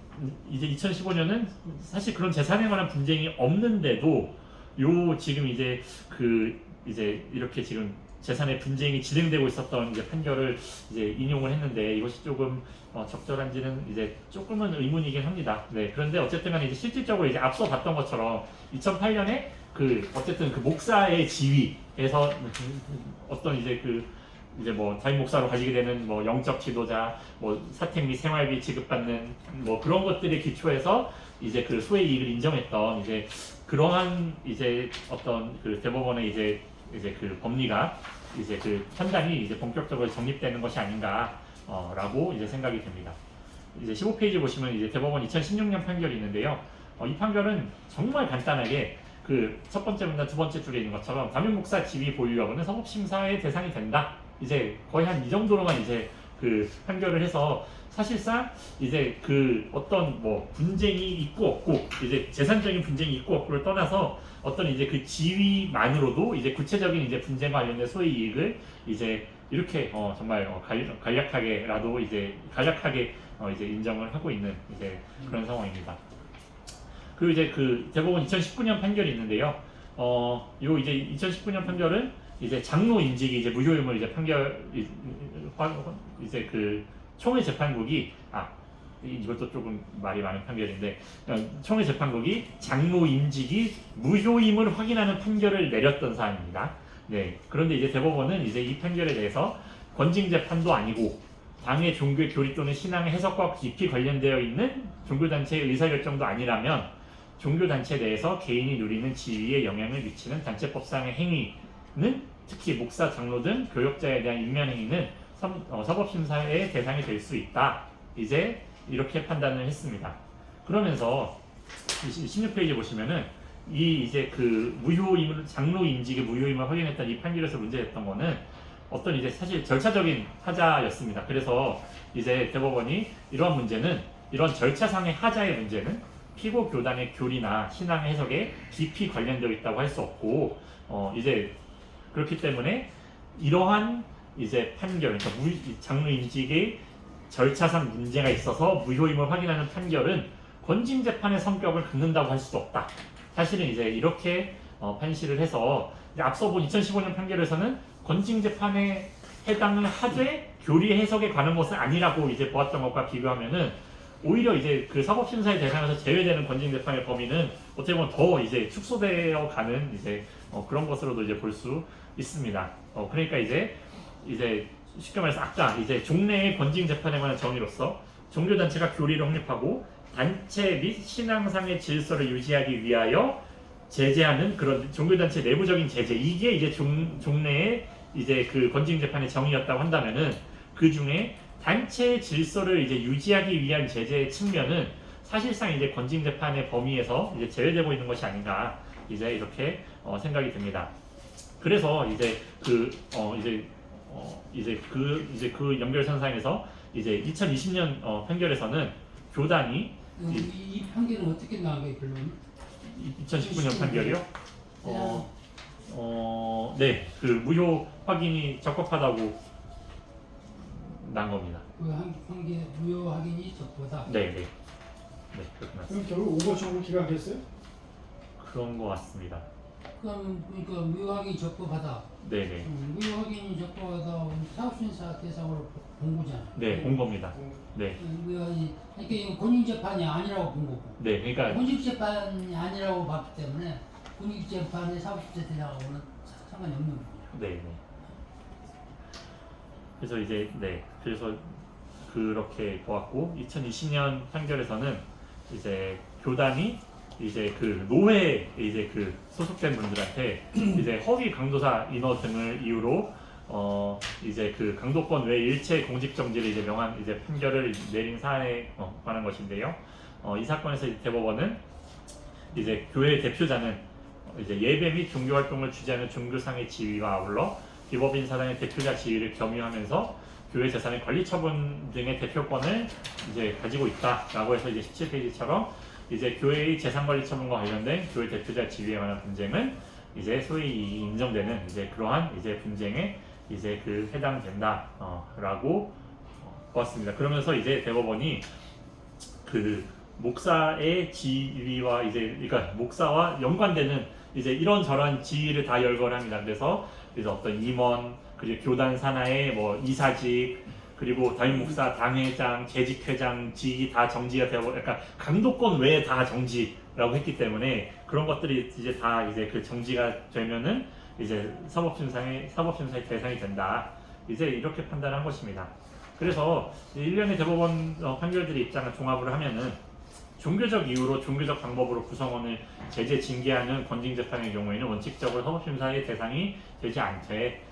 이제 2015년은 사실 그런 재산에 관한 분쟁이 없는데도 지금 이제 이렇게 지금 재산의 분쟁이 진행되고 있었던 이제 판결을 이제 인용을 했는데, 이것이 조금 적절한지는 이제 조금은 의문이긴 합니다. 네, 그런데 어쨌든 간에 이제 실질적으로 이제 앞서 봤던 것처럼 2008년에 어쨌든 그 목사의 지위에서 어떤 이제 뭐 담임 목사로 가지게 되는 뭐 영적 지도자, 뭐 사택 및 생활비 지급받는 뭐 그런 것들에 기초해서 이제 그 소의 이익을 인정했던 이제 그러한 이제 어떤 그 대법원의 이제 그 법리가 이제 그 판단이 이제 본격적으로 정립되는 것이 아닌가라고 이제 생각이 됩니다. 이제 15페이지 보시면 이제 대법원 2016년 판결이 있는데요. 이 판결은 정말 간단하게 그 첫 번째 문단 두 번째 줄에 있는 것처럼 담임 목사 지위 보유 여부는 서법 심사의 대상이 된다. 이제 거의 한 이 정도로만 이제 그 판결을 해서, 사실상 이제 그 어떤 뭐 분쟁이 있고 없고, 이제 재산적인 분쟁이 있고 없고를 떠나서 어떤 이제 그 지위만으로도 이제 구체적인 이제 분쟁과 관련된 소의 이익을 이제 이렇게 정말 간략하게 이제 인정을 하고 있는 이제 그런 상황입니다. 그리고 이제 그 대법원 2019년 판결이 있는데요. 요 이제 2019년 판결은 이제 장로 임직이 이제 무효임을 이제 이제 그 총회 재판국이 이것도 조금 말이 많은 판결인데, 총회 재판국이 장로 임직이 무효임을 확인하는 판결을 내렸던 사안입니다. 네. 그런데 이제 대법원은 이제 이 판결에 대해서 권징 재판도 아니고 당의 종교의 교리 또는 신앙의 해석과 깊이 관련되어 있는 종교단체의 의사결정도 아니라면 종교단체 내에서 개인이 누리는 지위에 영향을 미치는 단체법상의 행위는, 특히 목사, 장로 등 교역자에 대한 인면행위는 사법심사의 대상이 될 수 있다. 이제 이렇게 판단을 했습니다. 그러면서 16페이지 보시면은 이제 그 장로 임직의 무효임을 확인했던 이 판결에서 문제됐던 거는 어떤 이제 사실 절차적인 하자였습니다. 그래서 이제 대법원이 이런 절차상의 하자의 문제는 피고 교단의 교리나 신앙 해석에 깊이 관련되어 있다고 할 수 없고, 이제 그렇기 때문에 이러한 이제 판결, 그러니까 장로 임직의 절차상 문제가 있어서 무효임을 확인하는 판결은 권징 재판의 성격을 갖는다고 할 수도 없다. 사실은 이제 이렇게 판시를 해서 이제 앞서 본 2015년 판결에서는 건징 재판에 해당을 하되 교리 해석에 관한 것은 아니라고 이제 보았던 것과 비교하면은 오히려 이제 그 사법심사의 대상에서 제외되는 건징 재판의 범위는 어떻게 보면 더 이제 축소되어 가는 이제 그런 것으로도 이제 볼 수 있습니다. 그러니까 이제 쉽게 말해서 아까 이제 종래의 건징 재판에 관한 정의로서 종교 단체가 교리를 확립하고 단체 및 신앙상의 질서를 유지하기 위하여 제재하는 그런 종교 단체 내부적인 제재, 이게 이제 종래의 이제 그 건징 재판의 정의였다고 한다면은 그 중에 단체의 질서를 이제 유지하기 위한 제재의 측면은 사실상 이제 건징 재판의 범위에서 이제 제외되고 있는 것이 아닌가 이제 이렇게 생각이 듭니다. 그래서 이제 그 연결선상에서 이제 2020년 판결에서는 교단이 이 판결은 어떻게 나온 거예요, 결론은? 2019년 판결이요? 네, 그 무효 확인이 적법하다고 난 겁니다. 그 판결 무효 확인이 적보다. 네, 그렇게 났습니다. 그럼 결국 오거 청구 기각했어요? 그런 것 같습니다. 그럼 그러니까 무효 확인이 적법하다. 네, 무효 확인이 적법하다. 사업審사 대상으로 본 거잖아요. 네, 본 겁니다. 네, 무효 확인이 그러니까 이건 권익 재판이 아니라고 본 거고. 네, 그러니까 권익 재판이 아니라고 봤기 때문에 권익 재판의 사업審사 대상하고는 상관이 없는 거예요. 네. 그래서 이제 그래서 그렇게 보았고 2020년 판결에서는 이제 교단이 이제 그 노회에 이제 그 소속된 분들한테 이제 허위 강도사 인허 등을 이유로 이제 그 강도권 외 일체 공직 정지를 이제 명한 이제 판결을 내린 사안에 관한 것인데요. 이 사건에서 이제 대법원은 이제 교회 대표자는 이제 예배 및 종교 활동을 주재하는 종교상의 지위와 아울러 비법인 사단의 대표자 지위를 겸유하면서 교회 재산의 관리 처분 등의 대표권을 이제 가지고 있다라고 해서 이제 17페이지처럼 이제 교회의 재산 관리 처분과 관련된 교회 대표자 지위에 관한 분쟁은 이제 소위 인정되는 이제 그러한 이제 분쟁에 이제 그 해당된다라고 보았습니다. 그러면서 이제 대법원이 그 목사의 지위와 이제 그러니까 목사와 연관되는 이제 이런저런 지위를 다 열거합니다. 그래서 어떤 임원 그리고 교단 산하의 뭐 이사직 그리고 담임 목사, 당회장, 재직회장 직이 다 정지가 되고 약간 강도권 외에 다 정지라고 했기 때문에 그런 것들이 이제 다 이제 그 정지가 되면은 이제 사법심사의 대상이 된다. 이제 이렇게 판단한 것입니다. 그래서 일련의 대법원 판결들의 입장을 종합을 하면은 종교적 이유로 종교적 방법으로 구성원을 제재 징계하는 건징재판의 경우에는 원칙적으로 사법심사의 대상이 되지 않되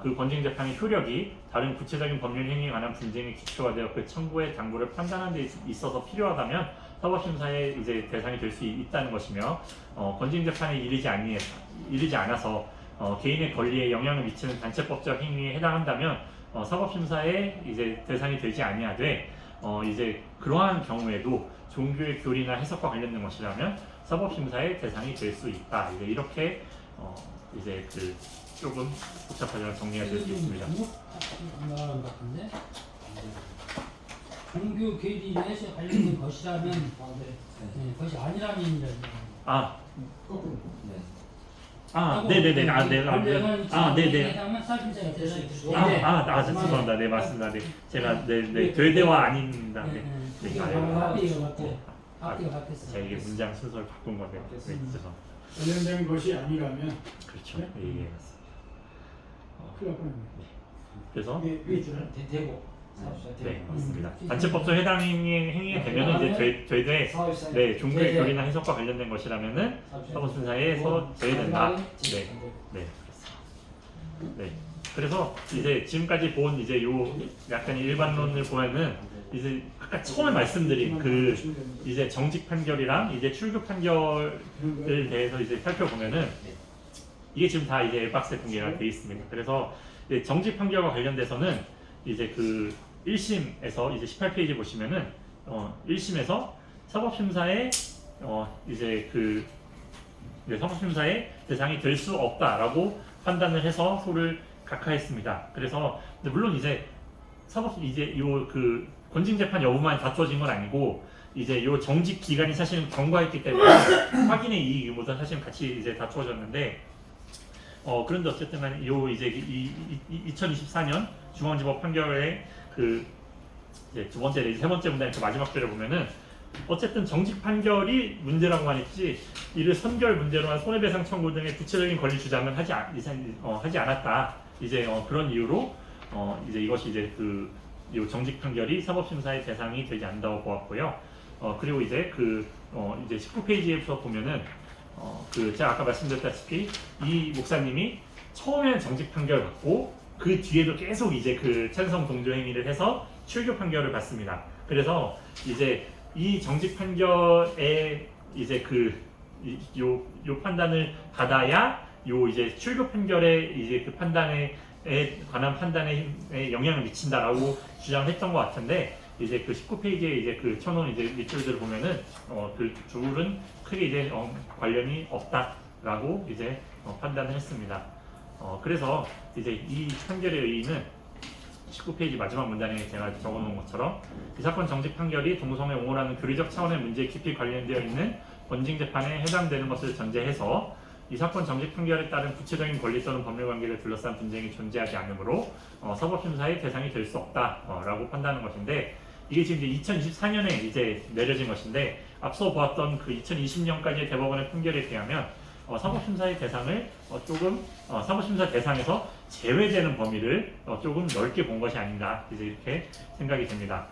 그 건징재판의 효력이 다른 구체적인 법률 행위에 관한 분쟁의 기초가 되어 그 청구의 당부를 판단하는 데 있어서 필요하다면 사법심사의 이제 대상이 될 수 있다는 것이며 건징재판에 이르지 않아서 개인의 권리에 영향을 미치는 단체법적 행위에 해당한다면 사법심사의 이제 대상이 되지 아니하되 이제 그러한 경우에도 종교의 교리나 해석과 관련된 것이라면 사법심사의 대상이 될 수 있다. 이제 이렇게 이제 그 조금 복잡하지만 정리가 될 수 있습니다. 말하는 것 같은데 종교 교리나 해석 관련된 것이라면 그것이 아니라는 얘기죠. 네네네. 네네. 하면 사실상 대상이 죄송합니다. 네, 맞습니다. 네, 제가 되대와 아닙니다. 앞뒤가 바뀌었어요. 제가 이게 문장 순서를 바꾼 건데, 네, 죄송합니다. 관련된 것이 아니라면 그렇죠. 네? 예, 맞습니다. 큰일 날 뻔했네. 그래서 되고 네, 맞습니다. 단체법적 해당 행위에 되면 이제 되되 네, 종교의 교리나 해석과 관련된 것이라면은 사법심사에서 제외된다. 네. 그래서 이제 지금까지 본 이제 요 약간 일반론을 보면은 이제 아까 처음에 말씀드린 그 이제 정직 판결이랑 이제 출교 판결을 대해서 이제 살펴보면은 이게 지금 다 이제 박스에 공개가 돼 있습니다. 그래서 이제 정직 판결과 관련돼서는 이제 그 1심에서 이제 18페이지 보시면은 1심에서 사법심사의 이제 그 사법심사의 대상이 될 수 없다라고 판단을 해서 소를 각하했습니다. 그래서 물론 이제 요 그 건징재판 여부만 다투어진 건 아니고 이제 요 정직 기간이 사실은 경과했기 때문에 확인의 이익보다 사실 같이 이제 다투어졌는데 그런데 어쨌든 간에 요 이제 2024년 중앙지법 판결의 그 이제 두 번째 내지 세 번째 문단의 그 마지막 절에 보면은 어쨌든 정직 판결이 문제라고만 했지 이를 선결 문제로만 손해배상 청구 등의 구체적인 권리 주장은 하지 않았다. 이제 그런 이유로 이제 이것이 이제 이 정직 판결이 사법심사의 대상이 되지 않는다고 보았고요. 그리고 이제 이제 19페이지에서 보면은 제가 아까 말씀드렸다시피 이 목사님이 처음에는 정직 판결을 받고 그 뒤에도 계속 이제 찬성 동조 행위를 해서 출교 판결을 받습니다. 그래서 이제 이 정직 판결에 이제 요 판단을 받아야 요 이제 출교 판결에 이제 그 판단에 관한 판단에 영향을 미친다라고 주장을 했던 것 같은데 이제 19페이지에 이제 쳐놓은 이제 밑줄들을 보면은 그 둘은 크게 이제 관련이 없다라고 이제 판단을 했습니다. 그래서 이제 이 판결의 의의는 19페이지 마지막 문단에 제가 적어놓은 것처럼 이 사건 정직 판결이 동성애 옹호라는 교리적 차원의 문제에 깊이 관련되어 있는 권징 재판에 해당되는 것을 전제해서 이 사건 정직 판결에 따른 구체적인 권리 또는 법률 관계를 둘러싼 분쟁이 존재하지 않으므로 사법심사의 대상이 될 수 없다라고 판단하는 것인데 이게 지금 이제 2024년에 이제 내려진 것인데 앞서 보았던 2020년까지의 대법원의 판결에 비하면 사법심사의 대상을 사법심사 대상에서 제외되는 범위를 조금 넓게 본 것이 아닌가 이제 이렇게 생각이 됩니다.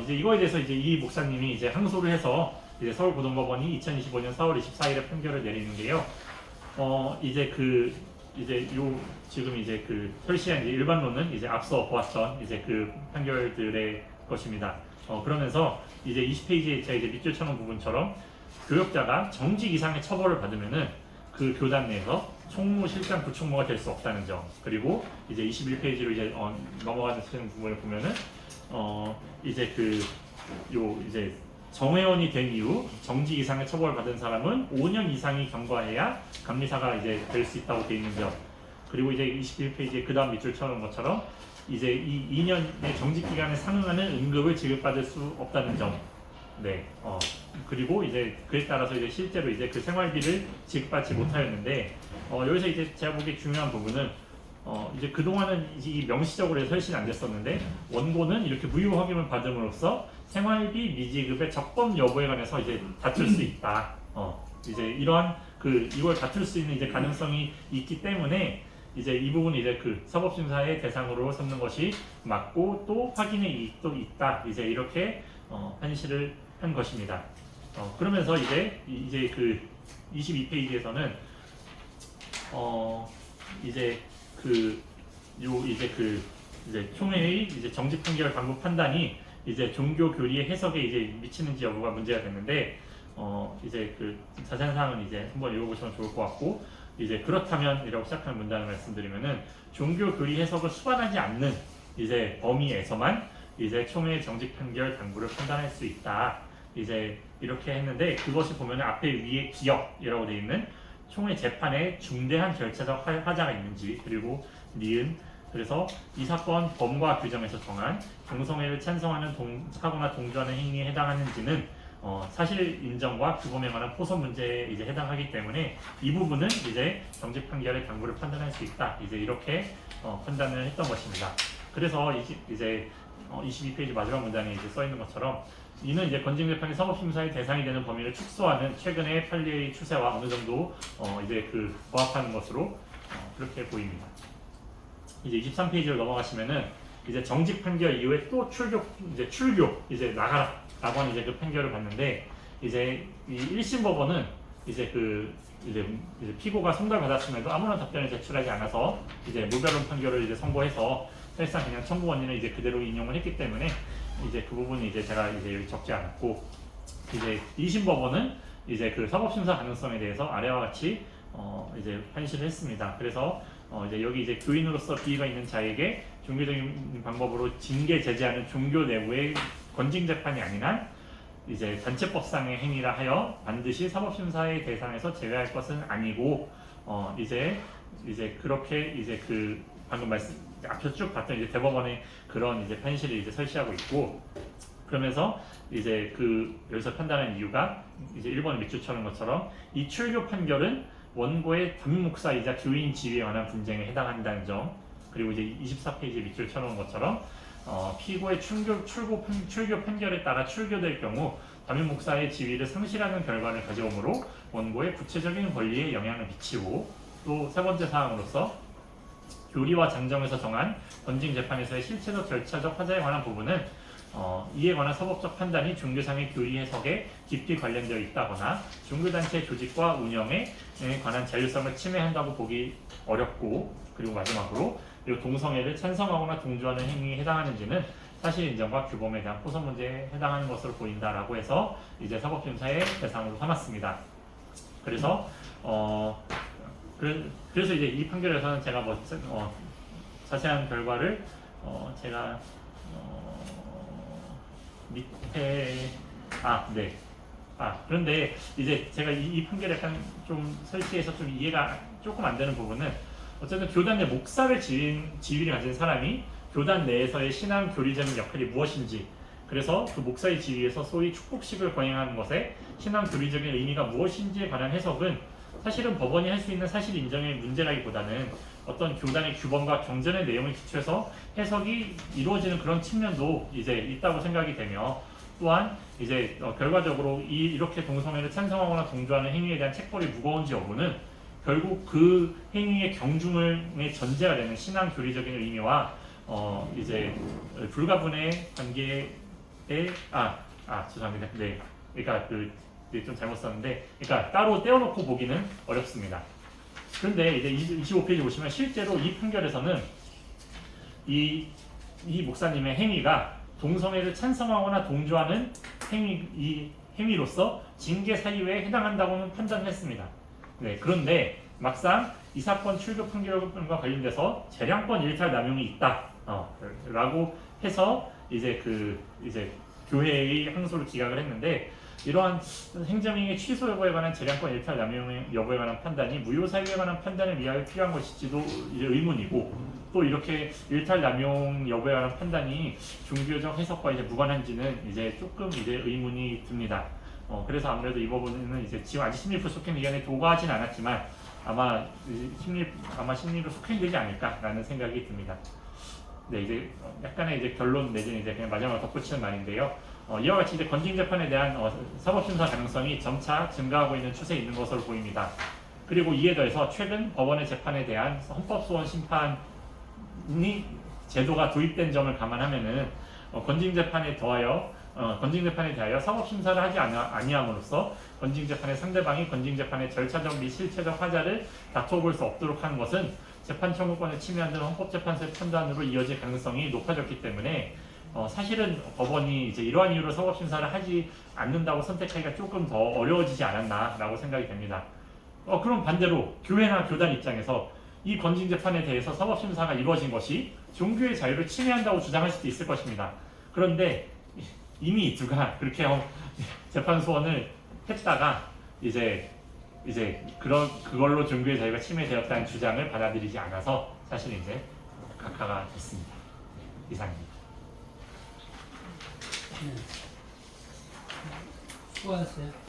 이제 이거에 대해서 이제 이 목사님이 이제 항소를 해서 이제 서울고등법원이 2025년 4월 24일에 판결을 내리는데요. 이제 지금 이제 설시한 이제 일반론은 이제 앞서 보았던 이제 판결들의 것입니다. 그러면서 이제 20페이지에 제가 이제 밑줄 쳐놓은 부분처럼 교역자가 정직 이상의 처벌을 받으면은 그 교단 내에서 총무, 실장, 부총무가 될 수 없다는 점. 그리고 이제 21페이지로 이제 넘어가는 부분을 보면은 이제 이제 정회원이 된 이후 정직 이상의 처벌을 받은 사람은 5년 이상이 경과해야 감리사가 이제 될 수 있다고 되어 있는 점. 그리고 이제 21페이지에 그 다음 밑줄 쳐놓은 것처럼 이제 이 2년의 정직 기간에 상응하는 응급을 지급받을 수 없다는 점. 네. 그리고 이제 그에 따라서 이제 실제로 이제 생활비를 지급받지 못하였는데 여기서 이제 제가 보기에 중요한 부분은 이제 그동안은 이 명시적으로 해서 설치는 안 됐었는데 원고는 이렇게 무효 확인을 받음으로써 생활비 미지급의 적법 여부에 관해서 이제 다툴 수 있다. 이제 이러한 이걸 다툴 수 있는 이제 가능성이 있기 때문에 이제 이 부분이 이제 사법심사의 대상으로 삼는 것이 맞고 또 확인의 이익도 있다. 이제 이렇게 판시를 한 것입니다. 그러면서 이제 22페이지에서는 이제 이제 총회의 이제 정직 판결 당국 판단이 이제 종교 교리의 해석에 이제 미치는지 여부가 문제가 됐는데 이제 자세한 사항은 이제 한번 읽어보시면 좋을 것 같고 이제 그렇다면 이라고 시작하는 문단을 말씀드리면은 종교 교리 해석을 수반하지 않는 이제 범위에서만 이제 총회 정직 판결 당부를 판단할 수 있다. 이제 이렇게 했는데 그것이 보면 앞에 위에 기억이라고 되어 있는 총회 재판에 중대한 절차적 하자가 있는지 그리고 니은 그래서 이 사건 범과 규정에서 정한 동성애를 찬성하는 하거나 동조하는 행위에 해당하는지는 사실 인정과 규범에 관한 포섭 문제에 이제 해당하기 때문에 이 부분은 이제 정직 판결의 당부를 판단할 수 있다. 이제 이렇게 판단을 했던 것입니다. 그래서 이제 22페이지 마지막 문단에 이제 써 있는 것처럼 이는 이제 권징재판이 사법심사의 대상이 되는 범위를 축소하는 최근의 판례의 추세와 어느 정도 이제 부합하는 것으로 그렇게 보입니다. 이제 23페이지로 넘어가시면은 이제 정직 판결 이후에 또 출교 이제 나가라라고 하는 이제 판결을 받는데 이제 이 1심 법원은 이제 이제 피고가 송달 받았음에도 아무런 답변을 제출하지 않아서 이제 무변론 판결을 이제 선고해서 사실상 그냥 청구 원인을 이제 그대로 인용을 했기 때문에 이제 그 부분은 이제 제가 이제 여기 적지 않았고 이제 2심 법원은 이제 사법심사 가능성에 대해서 아래와 같이 이제 판시를 했습니다. 그래서 이제 여기 이제 교인으로서 비위가 있는 자에게 종교적인 방법으로 징계 제재하는 종교 내부의 권징 재판이 아닌 한 이제 단체법상의 행위라 하여 반드시 사법심사의 대상에서 제외할 것은 아니고 이제 그렇게 이제 방금 앞서 쭉 봤던 이제 대법원의 그런 이제 판시를 이제 설치하고 있고 그러면서 이제 여기서 판단한 이유가 이제 1번에 밑줄 쳐는 것처럼 이 출교 판결은 원고의 담임 목사이자 교인 지위에 관한 분쟁에 해당한다는 점, 그리고 이제 24페이지 밑줄 쳐놓은 것처럼 피고의 출교 판결에 따라 출교될 경우 담임 목사의 지위를 상실하는 결과를 가져오므로 원고의 구체적인 권리에 영향을 미치고, 또 세 번째 사항으로서 교리와 장정에서 정한 건징 재판에서의 실체적 절차적 하자에 관한 부분은 이에 관한 서법적 판단이 종교상의 교리 해석에 깊이 관련되어 있다거나 종교단체 조직과 운영에 관한 자율성을 침해한다고 보기 어렵고, 그리고 마지막으로 이 동성애를 찬성하거나 동조하는 행위에 해당하는지는 사실 인정과 규범에 대한 포선 문제에 해당하는 것으로 보인다라고 해서 이제 사법심사의 대상으로 삼았습니다. 그래서 그래서 이제 이 판결에서는 제가 자세한 결과를 제가 밑에 그런데 이제 제가 이 판결에 약간 좀 설치해서 좀 이해가 조금 안 되는 부분은, 어쨌든 교단 내 목사를 지위를 가진 사람이 교단 내에서의 신앙 교리적인 역할이 무엇인지, 그래서 그 목사의 지위에서 소위 축복식을 거행하는 것에 신앙 교리적인 의미가 무엇인지에 관한 해석은 사실은 법원이 할 수 있는 사실 인정의 문제라기보다는 어떤 교단의 규범과 경전의 내용을 기초해서 해석이 이루어지는 그런 측면도 이제 있다고 생각이 되며, 또한 이제 결과적으로 이렇게 동성애를 찬성하거나 동조하는 행위에 대한 책벌이 무거운지 여부는 결국 그 행위의 경중의 전제가 되는 신앙 교리적인 의미와 이제 불가분의 관계에 죄송합니다. 네, 그러니까 좀 잘못 썼는데, 그러니까 따로 떼어놓고 보기는 어렵습니다. 그런데 이제 25페이지 보시면 실제로 이 판결에서는 이 목사님의 행위가 동성애를 찬성하거나 동조하는 이 행위로서 징계 사유에 해당한다고는 판단했습니다. 네, 그런데 막상 이 사건 출교 판결과 관련돼서 재량권 일탈 남용이 있다라고 해서 이제 교회의 항소를 기각을 했는데, 이러한 행정행위 취소 여부에 관한 재량권 일탈 남용 여부에 관한 판단이 무효 사유에 관한 판단을 위하여 필요한 것일지도 이제 의문이고, 또 이렇게 일탈 남용 여부에 관한 판단이 종교적 해석과 이제 무관한지는 이제 조금 이제 의문이 듭니다. 그래서 아무래도 이 부분은 이제 지금 아직 심리부 속행 의견에 도과하진 않았지만 아마 심리로 속행되지 않을까라는 생각이 듭니다. 네, 이제 약간의 이제 결론 내지는 이제 그냥 마지막으로 덧붙이는 말인데요. 이와 같이 이제 건징 재판에 대한 사법심사 가능성이 점차 증가하고 있는 추세에 있는 것으로 보입니다. 그리고 이에 더해서 최근 법원의 재판에 대한 헌법소원 심판이 제도가 도입된 점을 감안하면은 건징 재판에 대하여 사법심사를 하지 아니함으로써 건징 재판의 상대방이 건징 재판의 절차적 및 실체적 하자를 다퉈볼 수 없도록 하는 것은 재판 청구권을 침해하는 헌법재판소의 판단으로 이어질 가능성이 높아졌기 때문에 사실은 법원이 이제 이러한 이유로 사법심사를 하지 않는다고 선택하기가 조금 더 어려워지지 않았나라고 생각이 됩니다. 그럼 반대로 교회나 교단 입장에서 이 건징 재판에 대해서 사법심사가 이루어진 것이 종교의 자유를 침해한다고 주장할 수도 있을 것입니다. 그런데 이미 누가 그렇게 재판 소원을 했다가 이제 그걸로 종교의 자유가 침해되었다는 주장을 받아들이지 않아서 사실 이제 각하가 됐습니다. 이상입니다. 네. 수고하셨어요.